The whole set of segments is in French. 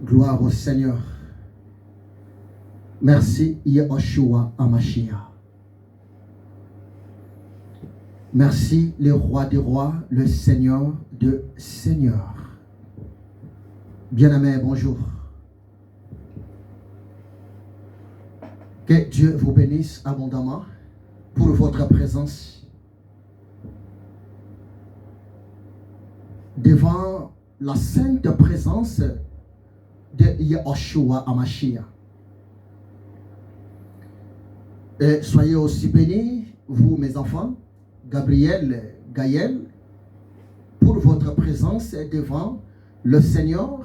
Gloire au Seigneur. Merci, Yehoshua Hamashiach. Merci, le roi des rois, le Seigneur de seigneurs. Bien-aimés, bonjour. Que Dieu vous bénisse abondamment pour votre présence devant la sainte présence de Yehoshua Hamashiach. Et soyez aussi bénis, vous mes enfants, Gabriel, Gaël, pour votre présence devant le Seigneur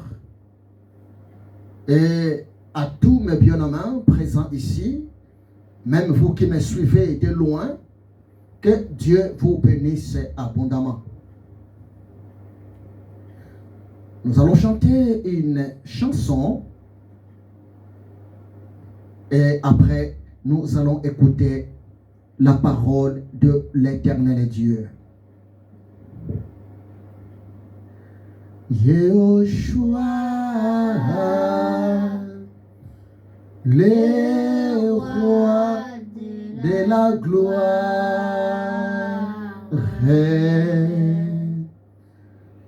et à tous mes bien-aimés présents ici, même vous qui me suivez de loin, que Dieu vous bénisse abondamment. Nous allons chanter une chanson et après nous allons écouter la parole de l'Éternel Dieu. Yehoshua, le roi de la gloire,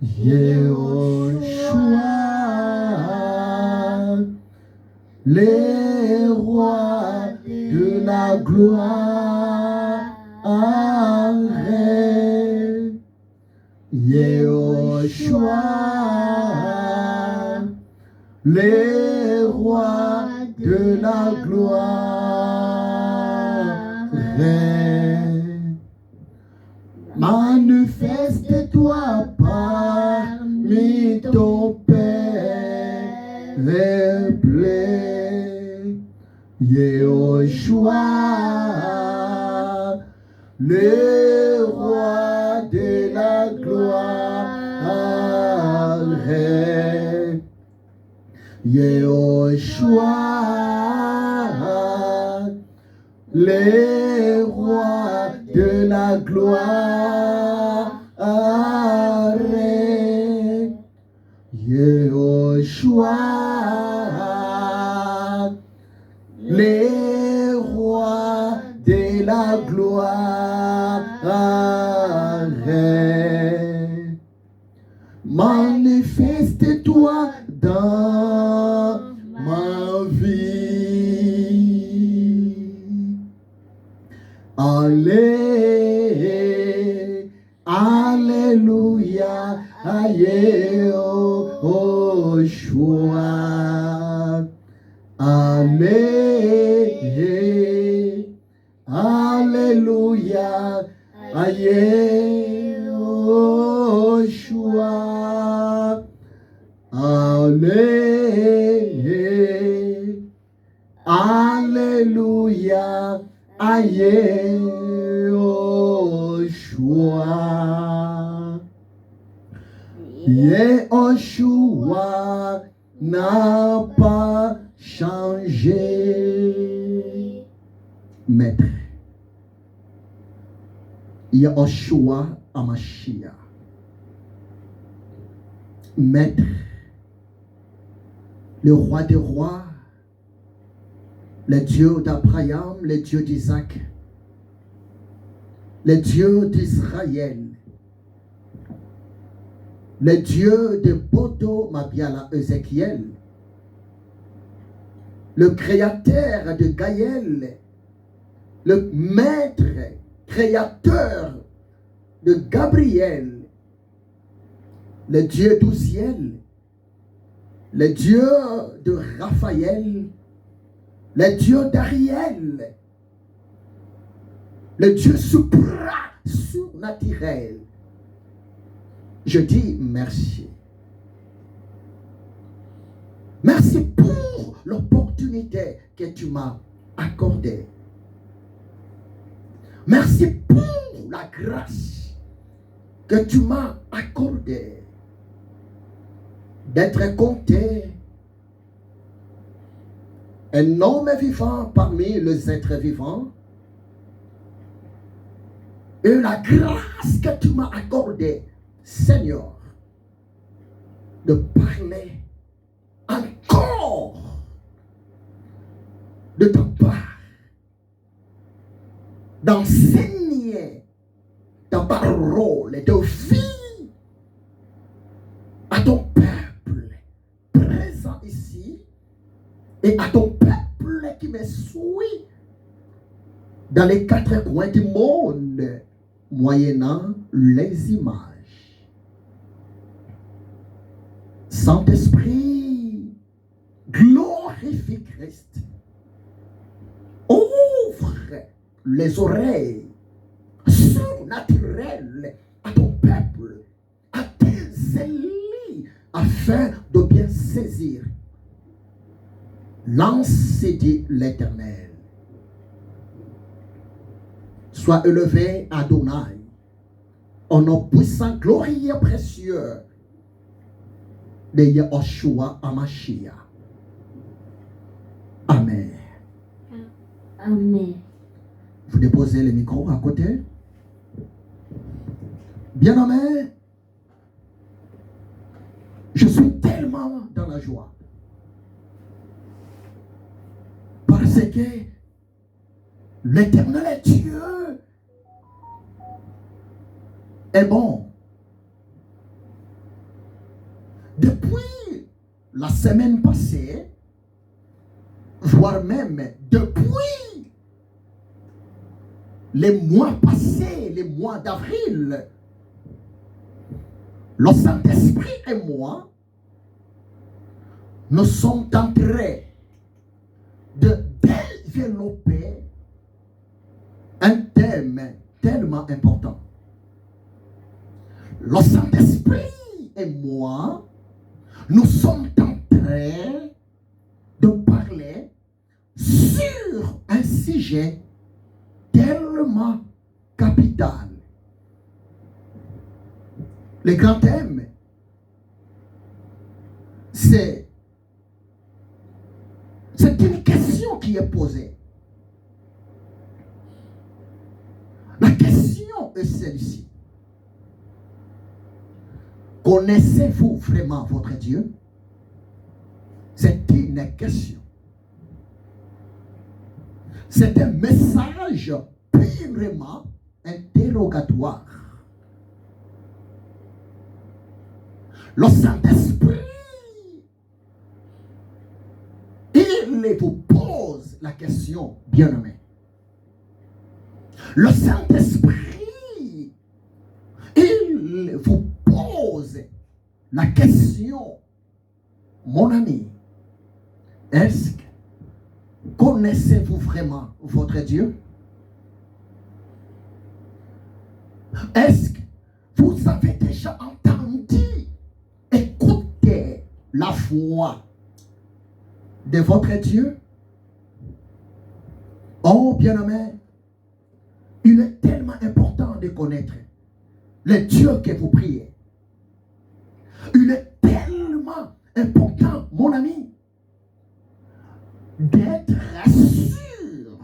Yehoshua, le roi de la gloire, Yehoshua, le roi de la gloire, manifeste-toi parmi ton peuple, Yehoshua, le roi de la gloire, Yehoshua, le roi de la gloire, Yehoshua, le roi de la gloire, manifeste-toi dans ma vie. Alléluia, Yehoshua. Alléluia, Yehoshua. Alléluia, Yehoshua. Yehoshua n'a pas changé. Maître, Yehoshua Hamashiach. Maître, le roi des rois, le Dieu d'Abraham, le Dieu d'Isaac, le Dieu d'Israël, le Dieu de Bodo Mabiala Ézéchiel, le créateur de Gaël, le maître créateur de Gabriel, le Dieu d'Ouziel, le Dieu de Raphaël, le Dieu d'Ariel, le Dieu surnaturel. Je dis merci. Merci pour l'opportunité que tu m'as accordée. Merci pour la grâce que tu m'as accordée d'être compté un homme vivant parmi les êtres vivants, et la grâce que tu m'as accordée, Seigneur, de parler en de ta part d'enseigner ta parole de vie à ton peuple présent ici et à ton peuple qui me suit dans les quatre coins du monde, moyennant les images. Saint-Esprit, glorifie Christ. Ouvre les oreilles surnaturelles à ton peuple, à tes élus, afin de bien saisir. Lancez, dit l'Éternel. Sois élevé, Adonai, au nom puissant, glorieux, précieux de Yahushua Hamashiach. Amen. Amen. Vous déposez le micro à côté. Bien-aimé, je suis tellement dans la joie. Parce que l'Éternel Dieu est bon. Depuis la semaine passée, voire même depuis les mois passés, les mois d'avril, le Saint-Esprit et moi, nous sommes en train de développer un thème tellement important. Le Saint-Esprit et moi, nous sommes en train de parler sur un sujet tellement capital. Le grand thème, c'est une question qui est posée. La question est celle-ci. Connaissez-vous vraiment votre Dieu? C'est une question. C'est un message purement interrogatoire. Le Saint-Esprit, il vous pose la question, bien-aimé. Le Saint-Esprit, il vous pose la question, mon ami, est-ce que connaissez-vous vraiment votre Dieu? Est-ce que vous avez déjà entendu, écouté la voix de votre Dieu? Oh, bien-aimé, il est tellement important de connaître le Dieu que vous priez. Il est tellement important, mon ami, d'être sûr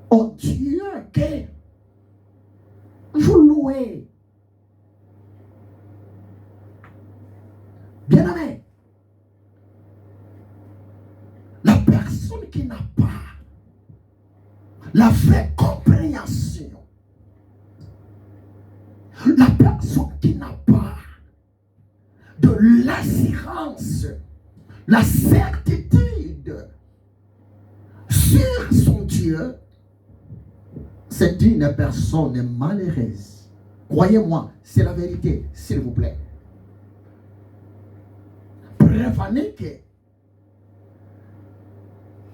au Dieu que vous louez. Bien-aimé, la personne qui n'a pas la vraie compréhension, la personne qui n'a pas de l'assurance, la certitude sur son Dieu, c'est une personne malheureuse. Croyez-moi, c'est la vérité, s'il vous plaît. Prévenez que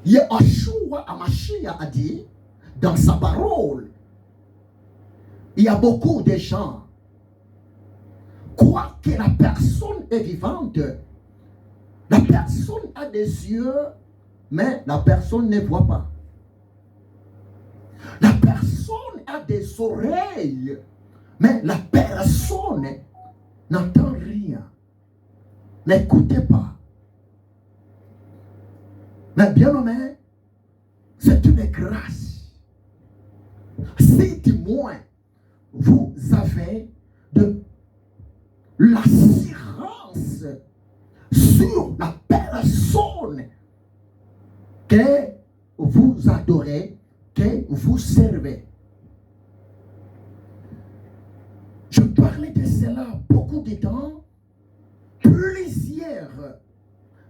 Yahushua Hamashiach a dit dans sa parole, il y a beaucoup de gens, quoique la personne est vivante, la personne a des yeux, mais la personne ne voit pas. La personne a des oreilles, mais la personne n'entend rien. N'écoutez pas. Mais bien aimé, c'est une grâce. Si du moins vous avez de l'assurance sur la personne que vous adorez, que vous servez. Je parlais de cela beaucoup de temps, plusieurs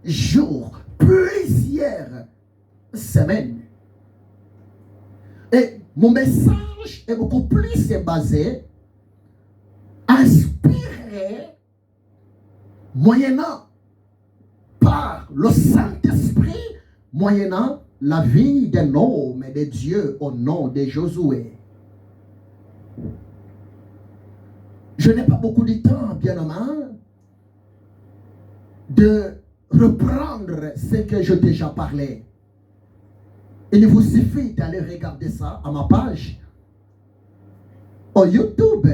jours, plusieurs semaines. Et mon message est beaucoup plus basé, inspiré, moyennant par le Saint-Esprit, moyennant la vie d'un homme et de Dieu au nom de Josué. Je n'ai pas beaucoup de temps, bien-aimé, de reprendre ce que j'ai déjà parlé. Il vous suffit d'aller regarder ça à ma page au YouTube.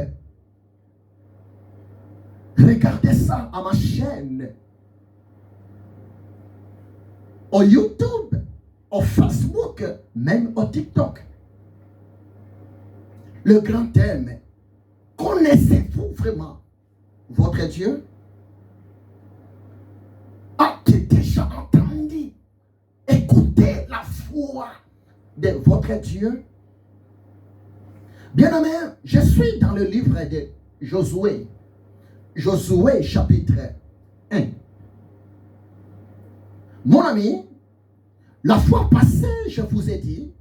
Regardez ça à ma chaîne au YouTube, au Facebook, même au TikTok. Le grand thème: connaissez-vous vraiment votre Dieu? As-tu déjà entendu, écoutez la voix de votre Dieu? Bien-aimé, je suis dans le livre de Josué. Josué chapitre 1. Mon ami, la fois passée, je vous ai dit,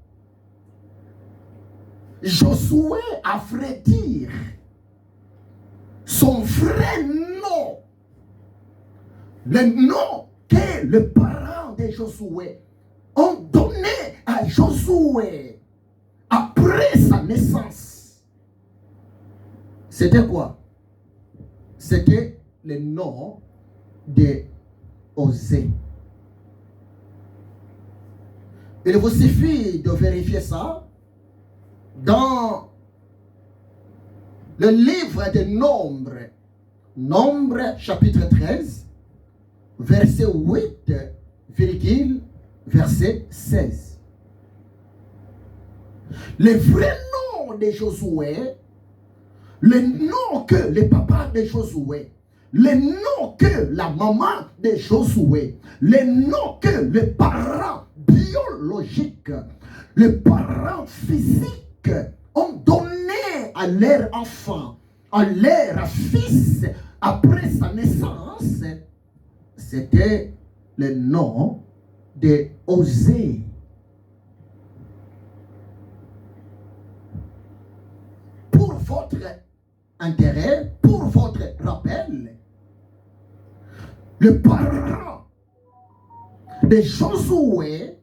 Josué a fait dire son vrai nom, le nom que les parents de Josué ont donné à Josué après sa naissance. C'était quoi? C'était le nom de Osée. Il vous suffit de vérifier ça dans le livre de Nombres, Nombres chapitre 13, verset 8, verset 16. Le vrai nom de Josué, le nom que le papa de Josué, le nom que la maman de Josué, le nom que les parents biologiques, les parents physiques ont donné à leur enfant, à leur fils après sa naissance, c'était le nom de Osée. Pour votre intérêt, pour votre rappel, le parent de Josué,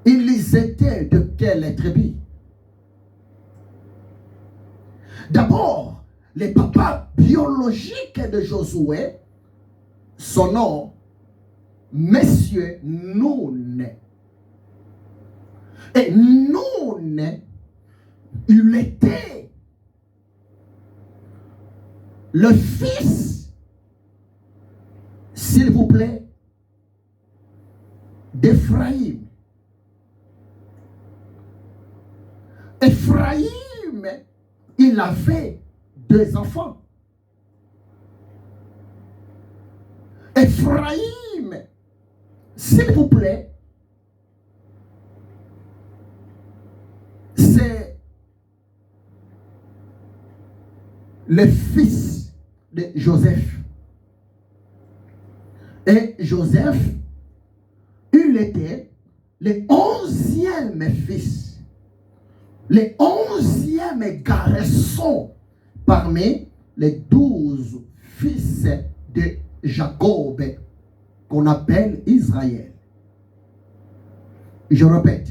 ils étaient de quelle tribu? D'abord, le papa biologique de Josué, son nom, Monsieur Nun. Et Nun, il était le fils, s'il vous plaît, d'Éphraïm. Éphraïm, il avait deux enfants. Éphraïm, s'il vous plaît, c'est le fils de Joseph. Et Joseph, il était le 11e fils, le 11e garçon parmi les 12 fils de Jacob qu'on appelle Israël. Je répète,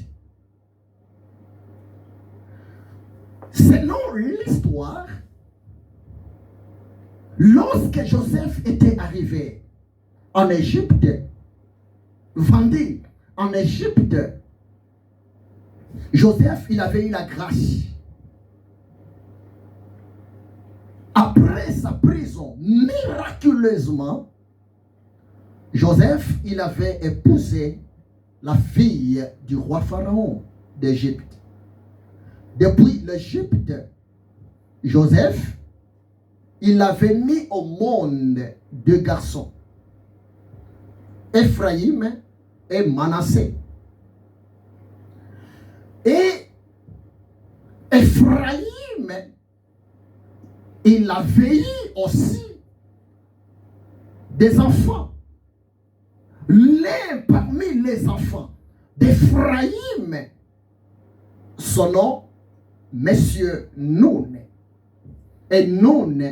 selon l'histoire, lorsque Joseph était arrivé en Égypte, vendu en Égypte, Joseph, il avait eu la grâce. Après sa prison, miraculeusement, Joseph, il avait épousé la fille du roi Pharaon d'Égypte. Depuis l'Égypte, Joseph il avait mis au monde deux garçons, Ephraïm et Manassé. Et Ephraïm, il avait eu aussi des enfants. L'un parmi les enfants d'Ephraïm, son nom, Monsieur Noun. Et Noun,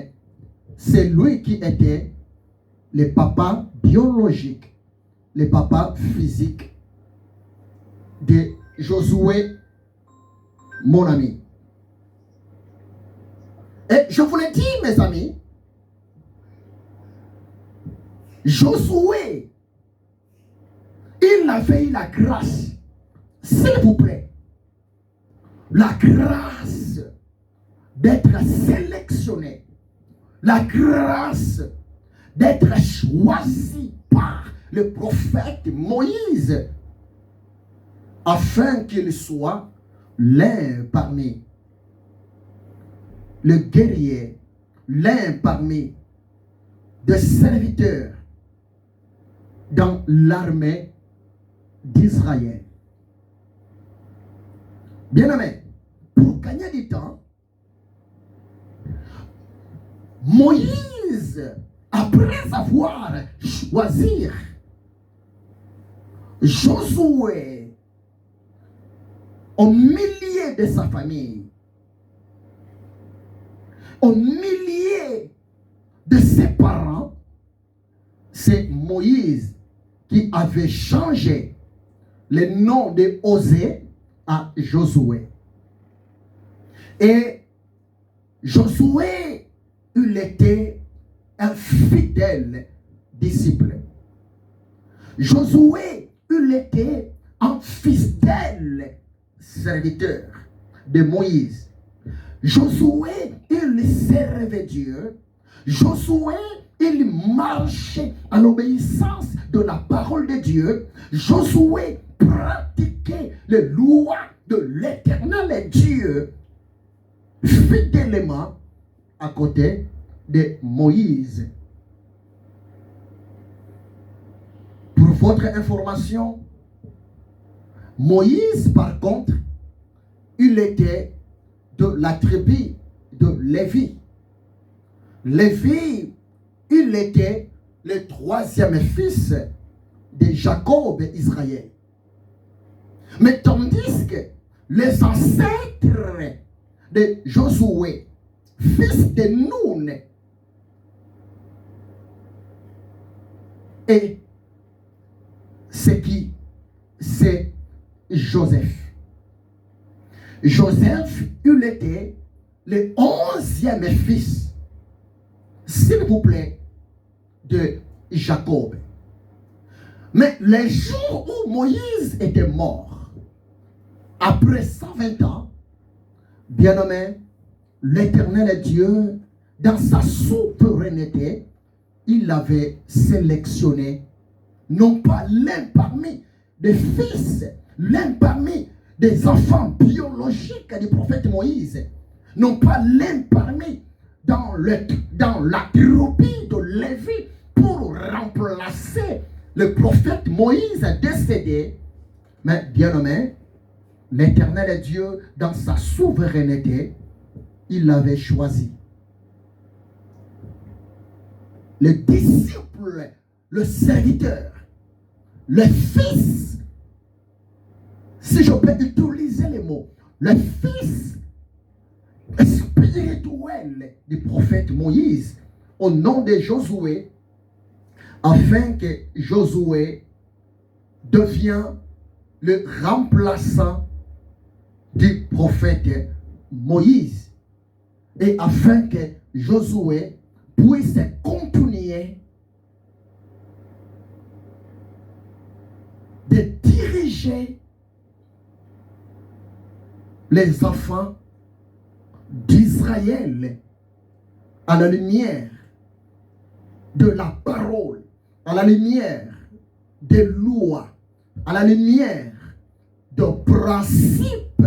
c'est lui qui était le papa biologique, le papa physique de Josué, mon ami. Et je vous l'ai dit, mes amis, Josué, il avait eu la grâce, s'il vous plaît, la grâce d'être sélectionné, la grâce d'être choisi par le prophète Moïse afin qu'il soit l'un parmi les guerriers, l'un parmi des serviteurs dans l'armée d'Israël. Bien-aimé, pour gagner du temps, Moïse, après avoir choisi Josué au milieu de sa famille, au milieu de ses parents, c'est Moïse qui avait changé le nom de Osée à Josué. Et Josué, il était un fidèle disciple. Josué, il était un fidèle serviteur de Moïse. Josué, il servait Dieu. Josué, il marchait à l'obéissance de la parole de Dieu. Josué pratiquait les lois de l'Éternel Dieu fidèlement à côté de Moïse. Pour votre information, Moïse, par contre, il était de la tribu de Lévi. Lévi, il était le troisième fils de Jacob et Israël. Mais tandis que les ancêtres de Josué, fils de Noun, et c'est qui? C'est Joseph. Joseph, il était le 11e fils, s'il vous plaît, de Jacob. Mais les jours où Moïse était mort, après 120 ans, bien-aimé, l'Éternel Dieu, dans sa souveraineté, il avait sélectionné non pas l'un parmi des fils, l'un parmi des enfants biologiques du prophète Moïse, non pas l'un parmi dans la tribu de Lévi pour remplacer le prophète Moïse décédé, mais bien-aimé, l'Éternel Dieu, dans sa souveraineté, il l'avait choisi. Le disciple, le serviteur, le fils, si je peux utiliser les mots, le fils spirituel du prophète Moïse, au nom de Josué, afin que Josué devienne le remplaçant du prophète Moïse, et afin que Josué puisse continuer de diriger les enfants d'Israël à la lumière de la parole, à la lumière des lois, à la lumière de principes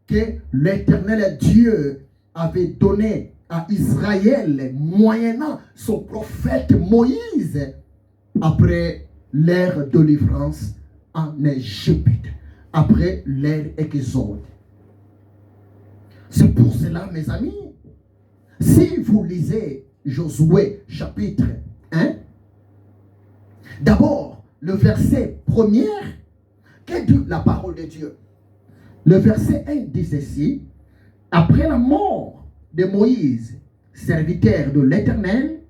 que l'Éternel Dieu avait donné à Israël, moyennant son prophète Moïse, après l'ère de délivrance en Égypte, après l'ère exode. C'est pour cela, mes amis, si vous lisez Josué chapitre 1, d'abord, le verset premier, qu'est dit la parole de Dieu? Le verset 1 dit ceci: après la mort de Moïse, serviteur de l'Éternel,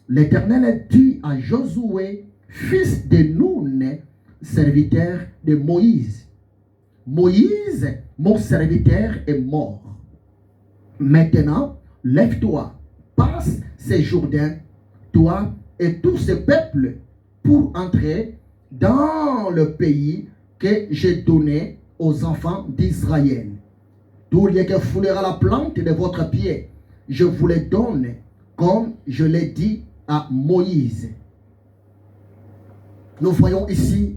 l'Éternel dit à Josué, fils de Nun, serviteur de Moïse: Moïse, mon serviteur, est mort. Maintenant, lève-toi, passe ce Jourdain, toi et tout ce peuple, pour entrer dans le pays que j'ai donné aux enfants d'Israël. Tout lieu que foulera la plante de votre pied, je vous le donne, comme je l'ai dit à Moïse. Nous voyons ici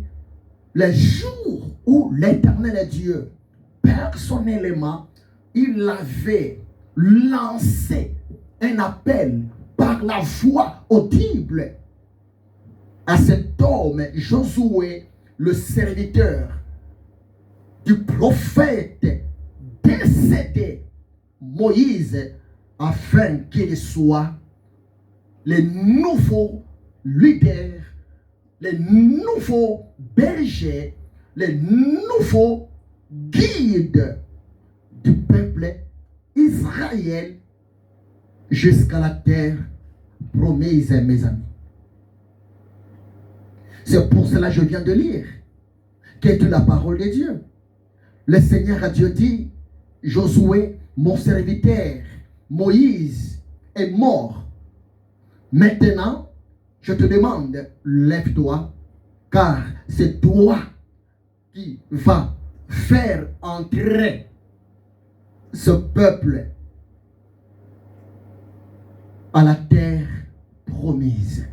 le jour où l'Éternel Dieu, personnellement, il avait lancé un appel par la voix audible à cet homme, Josué, le serviteur du prophète décédé, Moïse, afin qu'il soit le nouveau leader, le nouveau berger, le nouveau guide du peuple Israël jusqu'à la terre promise, mes amis. C'est pour cela que je viens de lire qu'est la parole de Dieu. Le Seigneur Dieu dit, Josué, mon serviteur, Moïse est mort. Maintenant, je te demande, lève-toi, car c'est toi qui vas faire entrer ce peuple à la terre promise.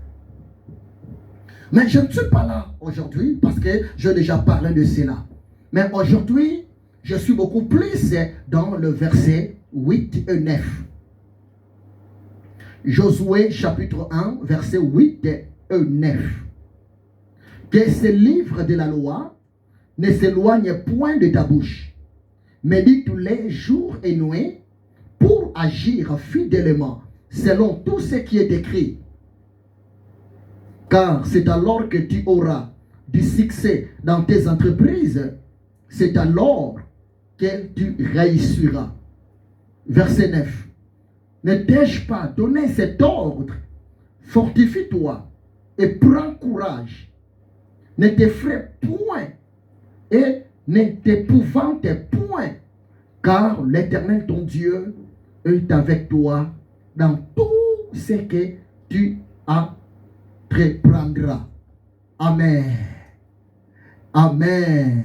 Mais je ne suis pas là aujourd'hui parce que j'ai déjà parlé de cela. Mais aujourd'hui, je suis beaucoup plus dans le verset 8 et 9. Josué chapitre 1, verset 8 et 9. Que ce livre de la loi ne s'éloigne point de ta bouche, mais dis tous les jours et nuits pour agir fidèlement selon tout ce qui est écrit. Car c'est alors que tu auras du succès dans tes entreprises, c'est alors que tu réussiras. Verset 9. Ne t'ai-je pas donné cet ordre? Fortifie-toi et prends courage. Ne t'effraie point et ne t'épouvante point, car l'Éternel ton Dieu est avec toi dans tout ce que tu entreprendras. Amen. Amen.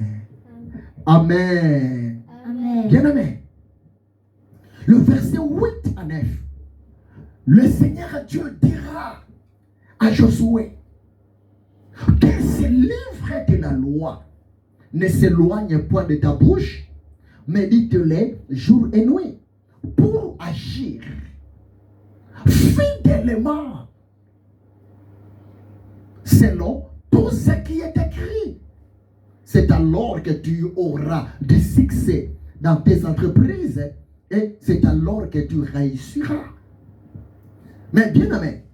Amen. Amen. Bien aimé. Le verset 8 à 9. Le Seigneur Dieu dira à Josué que ce livre de la loi ne s'éloigne point de ta bouche, mais dis-le jour et nuit pour agir fidèlement selon tout ce qui est écrit. C'est alors que tu auras du succès dans tes entreprises et c'est alors que tu réussiras. Mais bien aimé,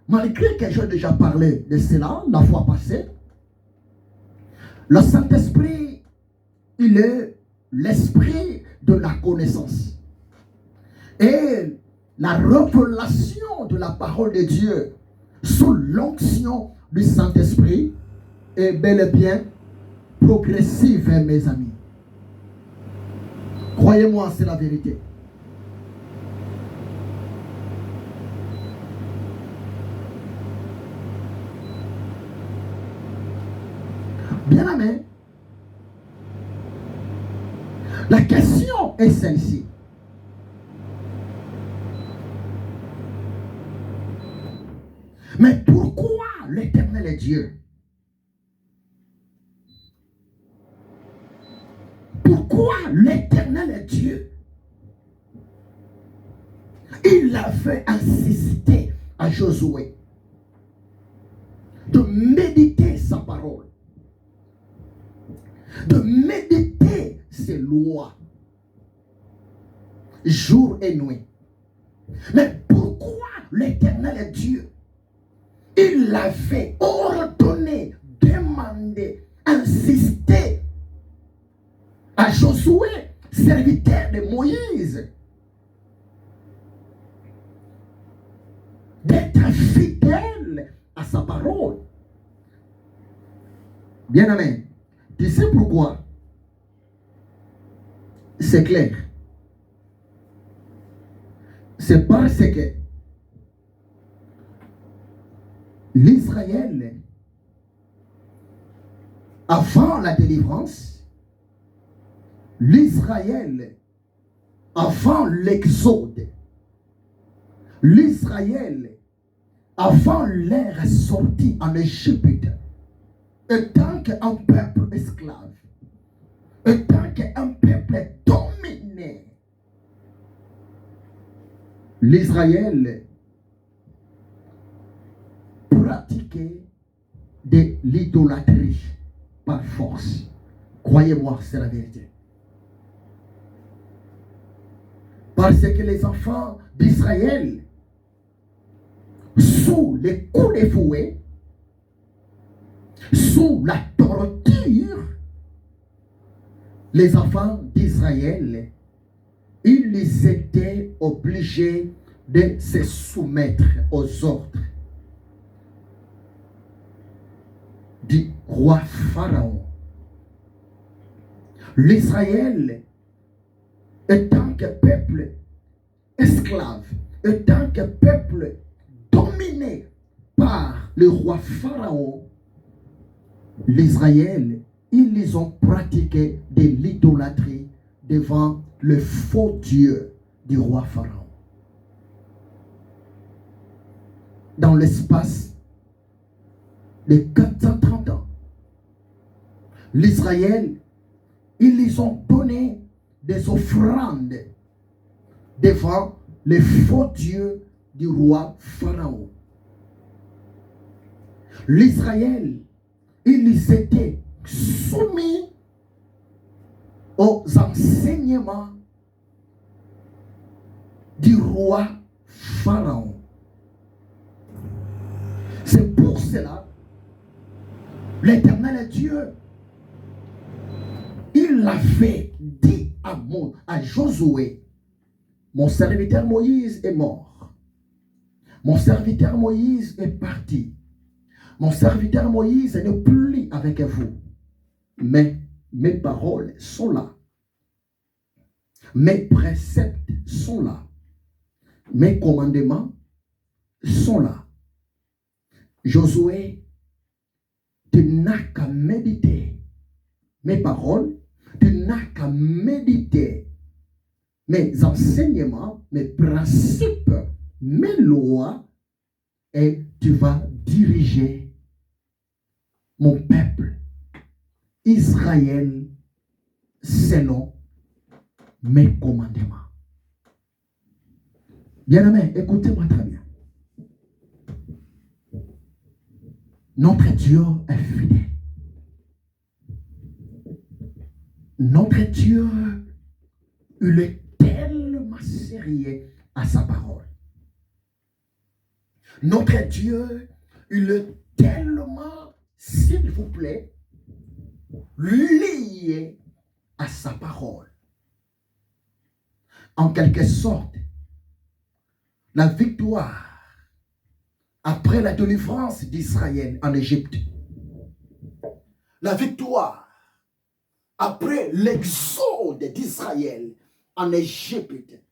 malgré que j'ai déjà parlé de cela la fois passée, le Saint-Esprit, il est l'esprit de la connaissance. Et la révélation de la parole de Dieu sous l'onction du Saint-Esprit est bel et bien progressive, mes amis. Croyez-moi, c'est la vérité. Bien aimé, la question est celle-ci. Mais pourquoi l'Éternel est Dieu? Pourquoi l'Éternel est Dieu? Il avait insisté à Josué de méditer sa parole, de méditer ses lois, jour et nuit. Mais pourquoi l'Éternel Dieu, il avait ordonné, demandé, insisté à Josué, serviteur de Moïse, d'être fidèle à sa parole? Bien amen. Tu sais pourquoi? C'est clair. C'est parce que l'Israël, avant la délivrance, l'Israël, avant l'exode, l'Israël, avant leur sortie en Égypte, étant qu'un peuple esclave, étant qu'un peuple dominé, l'Israël pratiquait de l'idolâtrie par force. Croyez-moi, c'est la vérité. Parce que les enfants d'Israël, sous les coups de fouet, sous la torture, les enfants d'Israël, ils étaient obligés de se soumettre aux ordres du roi Pharaon. L'Israël, étant que peuple esclave, étant que peuple dominé par le roi Pharaon, l'Israël, ils ont pratiqué de l'idolâtrie devant le faux Dieu du roi Pharaon. Dans l'espace de 430 ans, l'Israël, ils ont donné des offrandes devant le faux Dieu du roi Pharaon. L'Israël, ils étaient soumis aux enseignements du roi Pharaon. C'est pour cela l'Éternel Dieu, il avait dit à Josué, mon serviteur Moïse est mort. Mon serviteur Moïse est parti. Mon serviteur Moïse n'est plus avec vous. Mais mes paroles sont là. Mes préceptes sont là. Mes commandements sont là. Josué, tu n'as qu'à méditer mes paroles, tu n'as qu'à méditer mes enseignements, mes principes, mes lois, et tu vas diriger mon peuple, Israël, selon mes commandements. Bien-aimés, écoutez-moi très bien. Notre Dieu est fidèle. Notre Dieu, il est tellement sérieux à sa parole. Notre Dieu, il est tellement, s'il vous plaît, lié à sa parole. En quelque sorte, la victoire après la délivrance d'Israël en Égypte, la victoire après l'exode d'Israël en Égypte,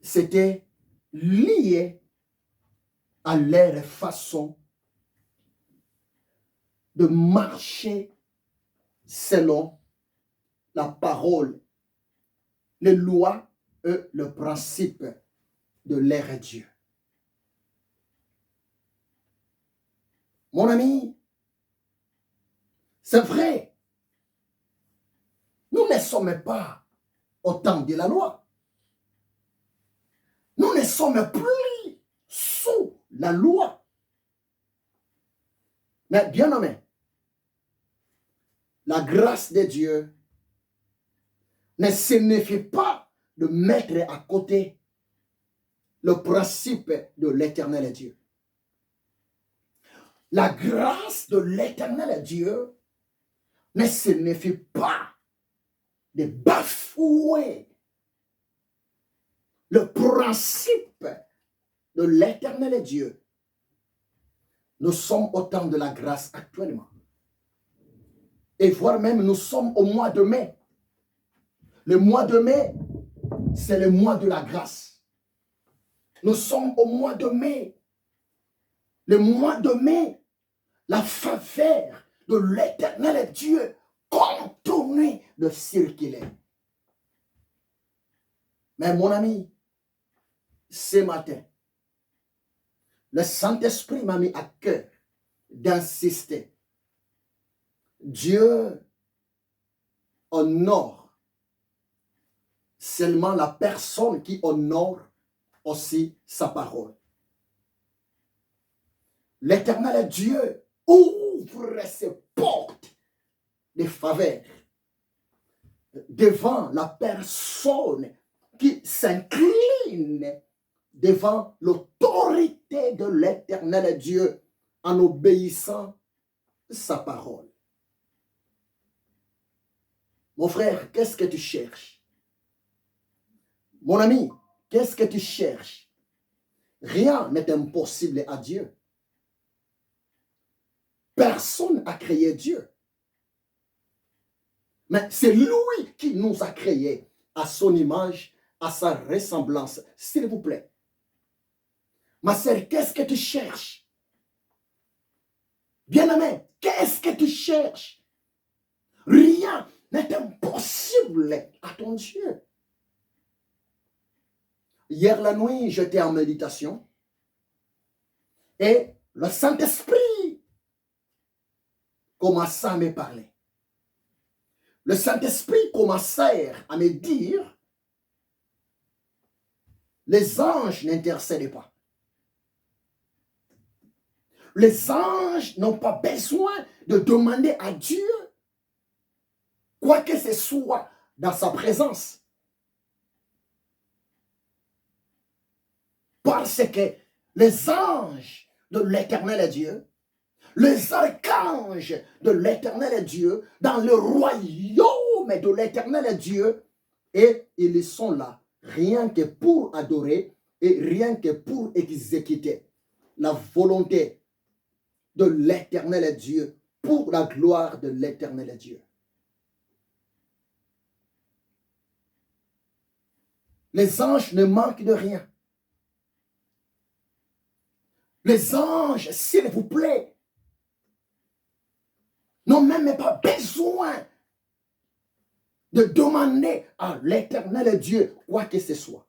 c'était lié à leur façon de marcher selon la parole, les lois et le principe de leur Dieu. Mon ami, c'est vrai, nous ne sommes pas au temps de la loi. sommes plus sous la loi. Mais bien aimé, la grâce de Dieu ne signifie pas de mettre à côté le principe de l'éternel Dieu. La grâce de l'éternel Dieu ne signifie pas de bafouer le principe de l'éternel Dieu. Nous sommes au temps de la grâce actuellement. Et voire même nous sommes au mois de mai. Le mois de mai, c'est le mois de la grâce. Nous sommes au mois de mai. Le mois de mai, la faveur de l'éternel Dieu continue de circuler. Mais mon ami, ce matin, le Saint-Esprit m'a mis à cœur d'insister. Dieu honore seulement la personne qui honore aussi sa parole. L'éternel Dieu ouvre ses portes de faveur devant la personne qui s'incline devant l'autorité de l'éternel Dieu en obéissant à sa parole. Mon frère, qu'est-ce que tu cherches? Mon ami, qu'est-ce que tu cherches? Rien n'est impossible à Dieu. Personne n'a créé Dieu. Mais c'est lui qui nous a créés à son image, à sa ressemblance. S'il vous plaît. Ma sœur, qu'est-ce que tu cherches? Bien-aimé, qu'est-ce que tu cherches? Rien n'est impossible à ton Dieu. Hier la nuit, j'étais en méditation et le Saint-Esprit commença à me parler. Le Saint-Esprit commençait à me dire, les anges n'intercèdent pas. Les anges n'ont pas besoin de demander à Dieu quoi que ce soit dans sa présence. Parce que les anges de l'éternel Dieu, les archanges de l'éternel Dieu, dans le royaume de l'éternel Dieu, et ils sont là, rien que pour adorer et rien que pour exécuter la volonté de l'éternel Dieu, pour la gloire de l'éternel Dieu. Les anges ne manquent de rien. Les anges, s'il vous plaît, n'ont même pas besoin de demander à l'éternel Dieu quoi que ce soit.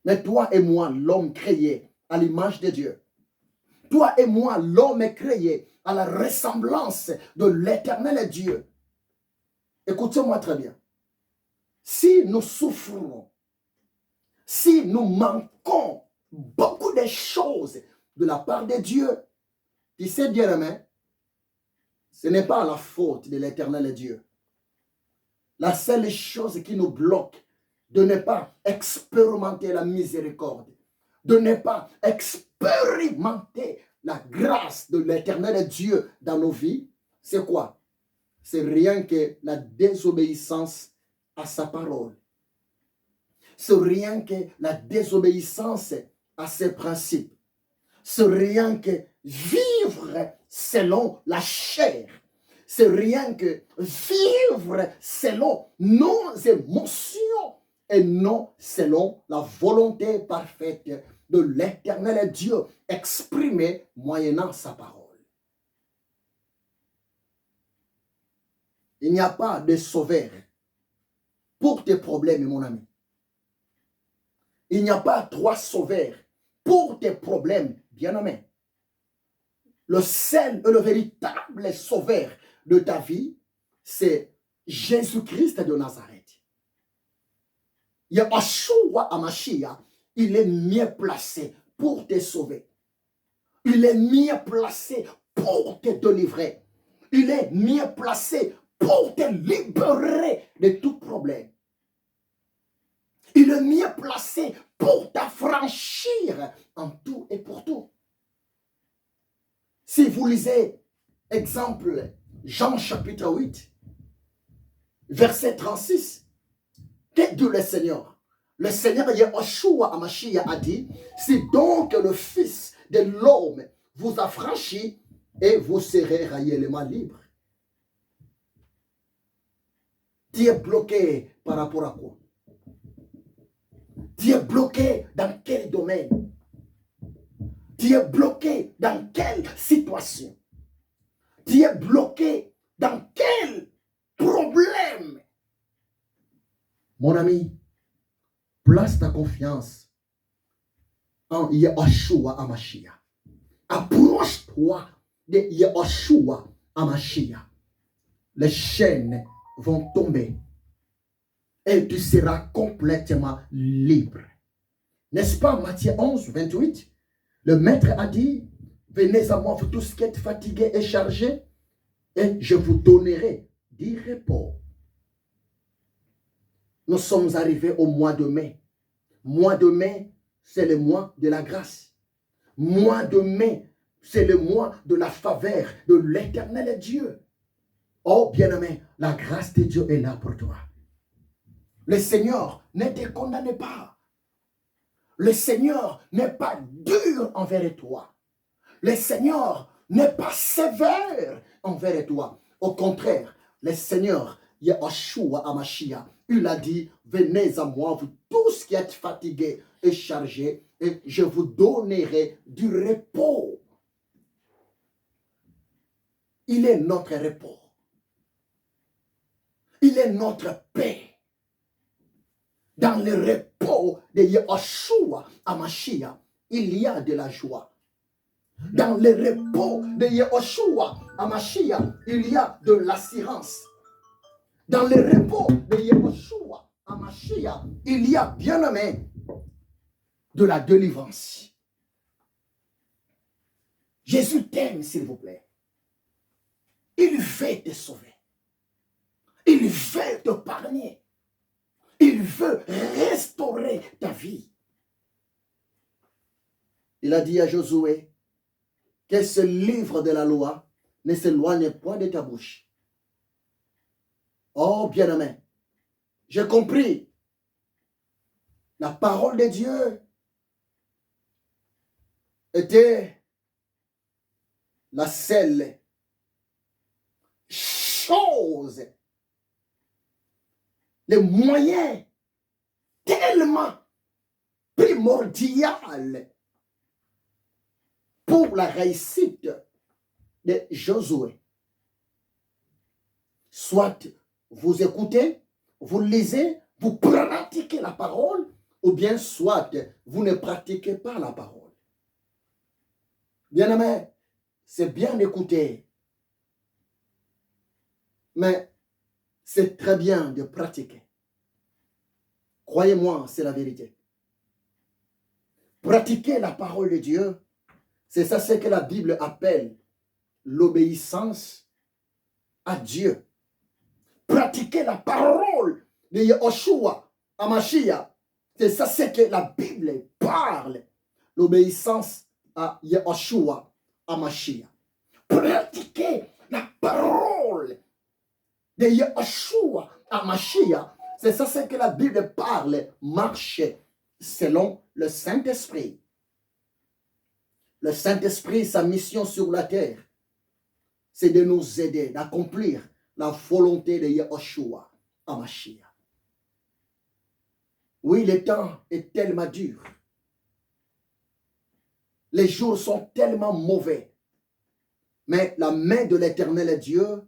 Mais toi et moi, l'homme créé à l'image de Dieu, toi et moi, l'homme est créé à la ressemblance de l'éternel Dieu. Écoutez-moi très bien. Si nous souffrons, si nous manquons beaucoup de choses de la part de Dieu, tu sais bien, aimé, ce n'est pas la faute de l'éternel Dieu. La seule chose qui nous bloque de ne pas expérimenter la miséricorde, de ne pas expérimenter la grâce de l'éternel Dieu dans nos vies, c'est quoi? C'est rien que la désobéissance à sa parole. C'est rien que la désobéissance à ses principes. C'est rien que vivre selon la chair. C'est rien que vivre selon nos émotions et non selon la volonté parfaite de l'éternel Dieu exprimée moyennant sa parole. Il n'y a pas de sauveur pour tes problèmes, mon ami. Il n'y a pas trois sauveurs pour tes problèmes, bien-aimé. Le seul et le véritable sauveur de ta vie, c'est Jésus-Christ de Nazareth. Yeshua HaMashiach, il est mieux placé pour te sauver. Il est mieux placé pour te délivrer. Il est mieux placé pour te libérer de tout problème. Il est mieux placé pour t'affranchir en tout et pour tout. Si vous lisez, exemple, Jean chapitre 8, verset 36, qu'est-ce que dit le Seigneur? Le Seigneur Yeshua HaMashiach a dit, si donc le Fils de l'homme vous affranchit, et vous serez réellement libre. Tu es bloqué par rapport à quoi? Tu es bloqué dans quel domaine? Tu es bloqué dans quelle situation? Tu es bloqué dans quel problème? Mon ami, place ta confiance en Yeshua HaMashiach. Approche-toi de Yeshua HaMashiach. Les chaînes vont tomber et tu seras complètement libre. N'est-ce pas Matthieu 11, 28? Le maître a dit, venez à moi vous tous qui êtes fatigués et chargés et je vous donnerai du repos. Nous sommes arrivés au mois de mai. Mois de mai, c'est le mois de la grâce. Mois de mai, c'est le mois de la faveur de l'éternel Dieu. Oh bien-aimé, la grâce de Dieu est là pour toi. Le Seigneur ne te condamne pas. Le Seigneur n'est pas dur envers toi. Le Seigneur n'est pas sévère envers toi. Au contraire, le Seigneur, Yeshua HaMashiach, il a dit, venez à moi, vous tous qui êtes fatigués et chargés, et je vous donnerai du repos. Il est notre repos. Il est notre paix. Dans le repos de Yeshua HaMashiach, il y a de la joie. Dans le repos de Yeshua HaMashiach, il y a de l'assurance. Dans le repos de Yeshua HaMashiach, il y a, bien-aimé, de la délivrance. Jésus t'aime, s'il vous plaît. Il veut te sauver. Il veut te parler. Il veut restaurer ta vie. Il a dit à Josué que ce livre de la loi ne s'éloigne point de ta bouche. Oh bien-aimé, j'ai compris. La parole de Dieu était la seule chose, le moyen tellement primordial pour la réussite de Josué. Soit vous écoutez, vous lisez, vous pratiquez la parole, ou bien soit vous ne pratiquez pas la parole. Bien-aimé, c'est bien d'écouter, mais c'est très bien de pratiquer. Croyez-moi, c'est la vérité. Pratiquer la parole de Dieu, c'est ça ce que la Bible appelle l'obéissance à Dieu. Pratiquer la parole de Yeshua HaMashiach, c'est ça ce que la Bible parle, l'obéissance à Yeshua HaMashiach. Pratiquer la parole de Yeshua HaMashiach, c'est ça ce que la Bible parle, marcher selon le Saint-Esprit. Le Saint-Esprit, sa mission sur la terre, c'est de nous aider d'accomplir la volonté de Yeshua HaMashiach. Oui, le temps est tellement dur. Les jours sont tellement mauvais. Mais la main de l'Éternel Dieu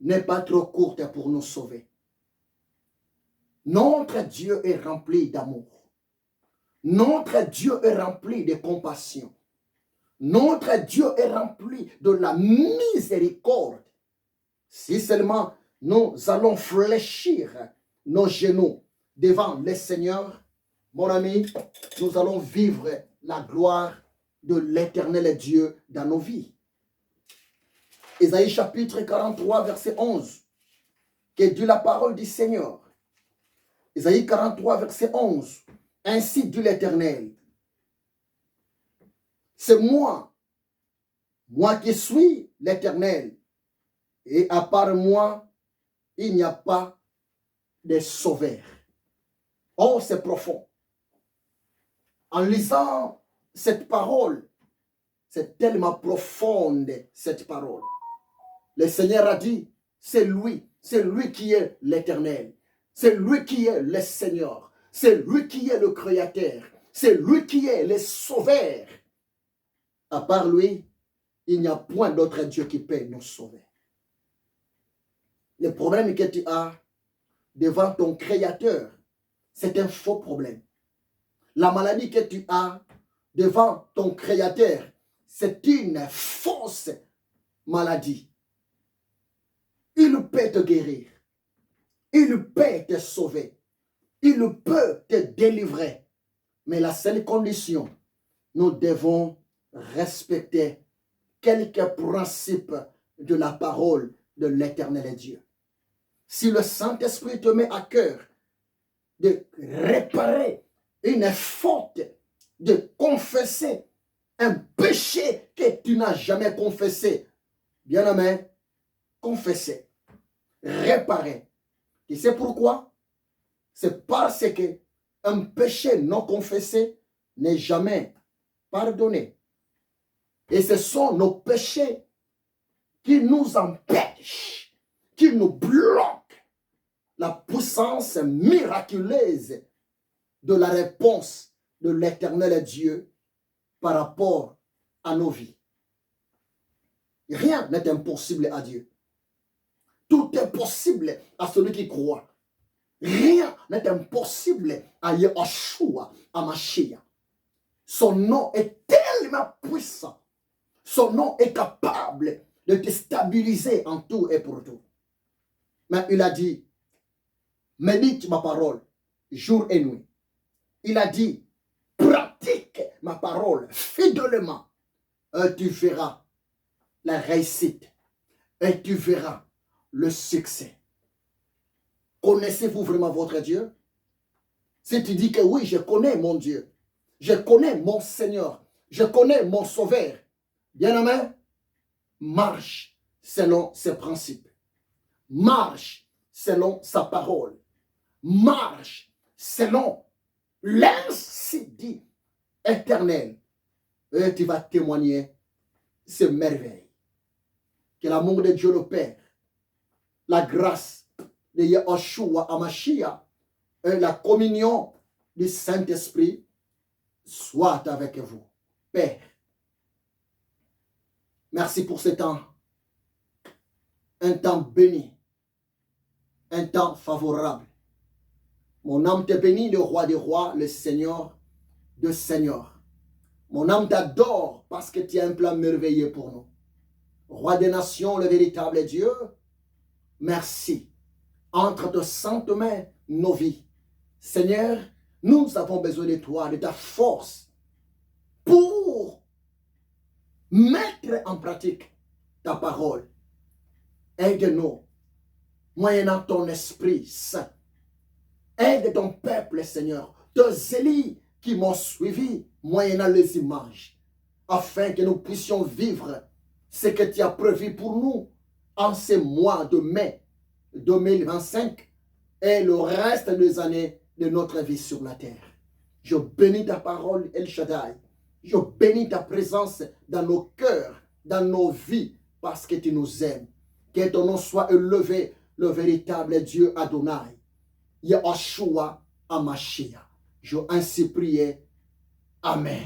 n'est pas trop courte pour nous sauver. Notre Dieu est rempli d'amour. Notre Dieu est rempli de compassion. Notre Dieu est rempli de la miséricorde. Si seulement nous allons fléchir nos genoux devant les seigneurs, mon ami, nous allons vivre la gloire de l'Éternel Dieu dans nos vies. Ésaïe chapitre 43, verset 11, qui dit la parole du Seigneur. Ésaïe 43, verset 11. Ainsi dit l'Éternel. C'est moi qui suis l'Éternel. Et à part moi, il n'y a pas de sauveur. Oh, c'est profond. En lisant cette parole, c'est tellement profonde, cette parole. Le Seigneur a dit, c'est lui qui est l'Éternel. C'est lui qui est le Seigneur. C'est lui qui est le Créateur. C'est lui qui est le Sauveur. À part lui, il n'y a point d'autre Dieu qui peut nous sauver. Le problème que tu as devant ton Créateur, c'est un faux problème. La maladie que tu as devant ton Créateur, c'est une fausse maladie. Il peut te guérir. Il peut te sauver. Il peut te délivrer. Mais la seule condition, nous devons respecter quelques principes de la parole de l'Éternel Dieu. Si le Saint-Esprit te met à cœur de réparer une faute, de confesser un péché que tu n'as jamais confessé, bien-aimé, confesser, réparer. Tu sais pourquoi? C'est parce que un péché non confessé n'est jamais pardonné. Et ce sont nos péchés qui nous empêchent, qui nous bloquent la puissance miraculeuse de la réponse de l'Éternel Dieu par rapport à nos vies. Rien n'est impossible à Dieu. Tout est possible à celui qui croit. Rien n'est impossible à Yeshua, à Mashiach. Son nom est tellement puissant. Son nom est capable de te stabiliser en tout et pour tout. Mais il a dit, médite ma parole jour et nuit. Il a dit, pratique ma parole fidèlement. Et tu verras la réussite. Et tu verras le succès. Connaissez-vous vraiment votre Dieu? Si tu dis que oui, je connais mon Dieu, je connais mon Seigneur, je connais mon Sauveur, bien-aimé, marche selon ses principes. Marche selon sa parole. Marche selon l'ainsi dit éternel. Et tu vas témoigner ces merveilles. Que l'amour de Dieu le Père, la grâce de Yeshua HaMashiach et la communion du Saint-Esprit soit avec vous. Père, merci pour ce temps. Un temps béni. Un temps favorable. Mon âme te bénit, le roi des rois, le Seigneur des seigneurs. Mon âme t'adore parce que tu as un plan merveilleux pour nous. Roi des nations, le véritable Dieu, merci. Entre tes saintes mains, nos vies. Seigneur, nous avons besoin de toi, de ta force, pour mettre en pratique ta parole. Aide-nous, moyennant ton Esprit Saint. Aide ton peuple, Seigneur, tes élus qui m'ont suivi, moyennant les images, afin que nous puissions vivre ce que tu as prévu pour nous en ce mois de mai 2025 et le reste des années de notre vie sur la terre. Je bénis ta parole, El Shaddai. Je bénis ta présence dans nos cœurs, dans nos vies, parce que tu nous aimes. Que ton nom soit élevé, le véritable Dieu Adonai. Yeshua HaMashiach. Je ainsi prié. Amen.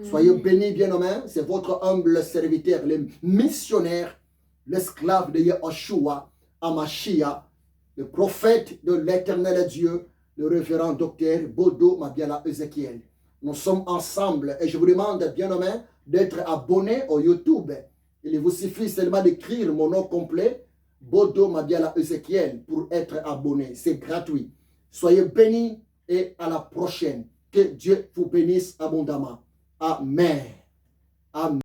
Soyez bénis, bien-aimés. C'est votre humble serviteur, le missionnaire, l'esclave de Yeshua HaMashiach, le prophète de l'éternel Dieu, le révérend docteur Bodo Mabiala Ezekiel. Nous sommes ensemble et je vous demande, bien-aimés, d'être abonné au YouTube. Il vous suffit seulement d'écrire mon nom complet, Bodo Mabiala Ezekiel, pour être abonné. C'est gratuit. Soyez bénis et à la prochaine. Que Dieu vous bénisse abondamment. Amen. Amen.